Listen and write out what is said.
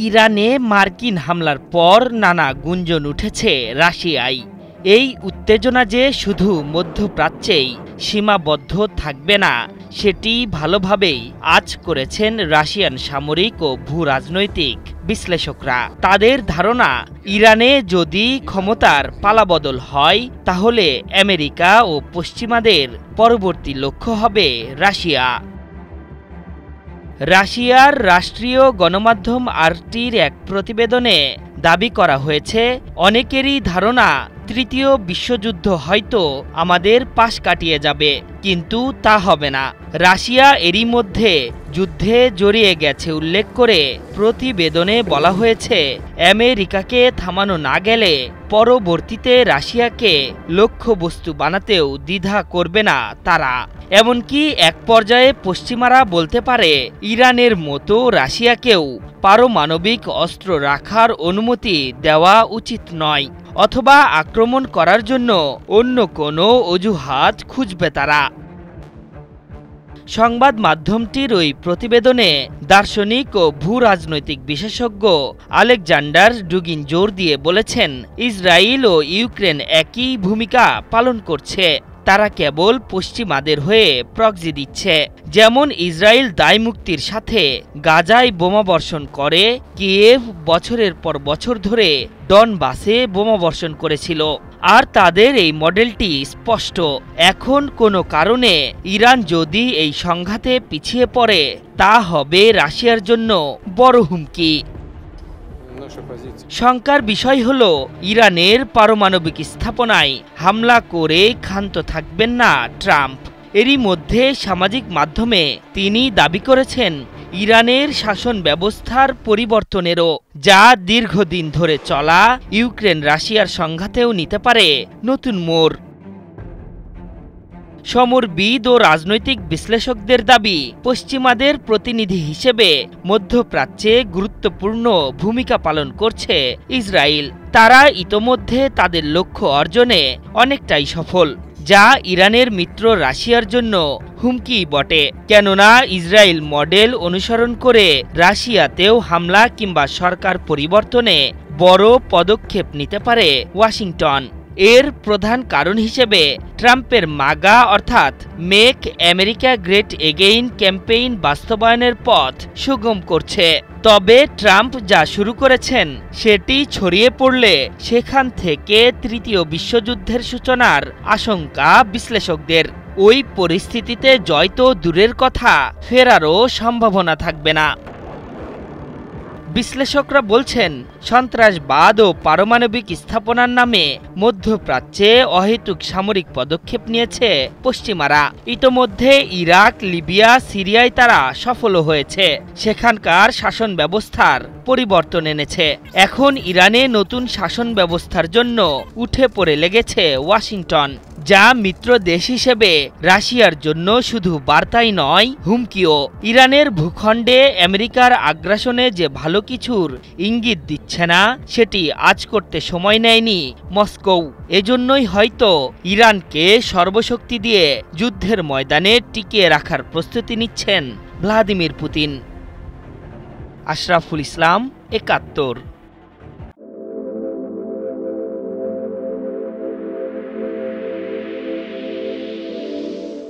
ইরানে মার্কিন হামলার পর নানা গুঞ্জন উঠেছে রাশিয়ায়। এই উত্তেজনা যে শুধু মধ্যপ্রাচ্যেই সীমাবদ্ধ থাকবে না, সেটি ভালোভাবেই আঁচ করেছেন রাশিয়ান সামরিক ও ভূরাজনৈতিক বিশ্লেষকরা। তাদের ধারণা, ইরানে যদি ক্ষমতার পালাবদল হয়, তাহলে আমেরিকা ও পশ্চিমাদের পরবর্তী লক্ষ্য হবে রাশিয়া। রাশিয়ার রাষ্ট্রীয় গণমাধ্যম আরটির এক প্রতিবেদনে দাবি করা হয়েছে, অনেকেরই ধারণা তৃতীয় বিশ্বযুদ্ধ হয়তো আমাদের পাশ কাটিয়ে যাবে, কিন্তু তা হবে না। রাশিয়া এরই মধ্যে যুদ্ধে জড়িয়ে গেছে উল্লেখ করে প্রতিবেদনে বলা হয়েছে, আমেরিকাকে থামানো না গেলে পরবর্তীতে রাশিয়াকে লক্ষ্যবস্তু বানাতেও দ্বিধা করবে না তারা। এমনকি এক পর্যায়ে পশ্চিমারা বলতে পারে, ইরানের মতো রাশিয়াকেও পারমাণবিক অস্ত্র রাখার অনুমতি দেওয়া উচিত নয়, অথবা আক্রমণ করার জন্য অন্য কোনো অজুহাত খুঁজবে তারা। সংবাদ মাধ্যমটির ওই প্রতিবেদনে দার্শনিক ও ভূরাজনৈতিক বিশেষজ্ঞ আলেকজান্ডার ডুগিন জোর দিয়ে বলেছেন, ইসরায়েল ও ইউক্রেন একই ভূমিকা পালন করছে। তারা কেবল পশ্চিমাদের হয়ে প্রক্সি দিচ্ছে। যেমন ইসরায়েল দায়মুক্তির সাথে গাজায় বোমাবর্ষণ করে, কিয়েভ বছরের পর বছর ধরে ডনবাসে বোমাবর্ষণ করেছিল। আর তাদের এই মডেলটি স্পষ্ট। এখন কোনো কারণে ইরান যদি এই সংঘাতে পিছিয়ে পড়ে, তা হবে রাশিয়ার জন্য বড় হুমকি। শঙ্কার বিষয় হল, ইরানের পারমাণবিক স্থাপনায় হামলা করে ক্ষান্ত থাকবেন না ট্রাম্প। এরই মধ্যে সামাজিক মাধ্যমে তিনি দাবি করেছেন, ইরানের শাসন ব্যবস্থার পরিবর্তনেরও, যা দীর্ঘদিন ধরে চলা ইউক্রেন রাশিয়ার সংঘাতেও নিতে পারে নতুন মোড়। সমরবিদ ও রাজনৈতিক বিশ্লেষকদের দাবি, পশ্চিমাদের প্রতিনিধি হিসেবে মধ্যপ্রাচ্যে গুরুত্বপূর্ণ ভূমিকা পালন করছে ইসরায়েল। তারা ইতোমধ্যে তাদের লক্ষ্য অর্জনে অনেকটাই সফল, যা ইরানের মিত্র রাশিয়ার জন্য হুমকি বটে। কেননা ইসরায়েল মডেল অনুসরণ করে রাশিয়াতেও হামলা কিংবা সরকার পরিবর্তনে বড় পদক্ষেপ নিতে পারে ওয়াশিংটন। এর প্রধান কারণ হিসেবে ট্রাম্পের মাগা অর্থাৎ make America great again campaign বাস্তবায়নের পথ সুগম করছে। তবে ট্রাম্প যা শুরু করেছেন, সেটি ছড়িয়ে পড়লে সেখান থেকে তৃতীয় বিশ্বযুদ্ধের সূচনার আশঙ্কা বিশ্লেষকদের। ওই পরিস্থিতিতে জয় তো দূরের কথা, ফেরারও সম্ভাবনা থাকবে না। বিশ্লেষকরা বলছেন, সন্ত্রাসবাদ ও পারমাণবিক স্থাপনার নামে মধ্যপ্রাচ্যে অহেতুক সামরিক পদক্ষেপ নিয়েছে পশ্চিমারা। ইতোমধ্যে ইরাক, লিবিয়া, সিরিয়ায় তারা সফল হয়েছে, সেখানকার শাসন ব্যবস্থার পরিবর্তন এনেছে। এখন ইরানে নতুন শাসন ব্যবস্থার জন্য উঠে পড়ে লেগেছে ওয়াশিংটন, যা মিত্র দেশ হিসেবে রাশিয়ার জন্য শুধু বার্তাই নয়, হুমকিও। ইরানের ভূখণ্ডে আমেরিকার আগ্রাসনে যে ভালো কিছুর ইঙ্গিত দিচ্ছে না, সেটি আজ করতে সময় নেয়নি মস্কো। এজন্যই হয়তো ইরানকে সর্বশক্তি দিয়ে যুদ্ধের ময়দানে টিকিয়ে রাখার প্রস্তুতি নিচ্ছেন ভ্লাদিমির পুতিন। আশরাফুল ইসলাম, ৭১।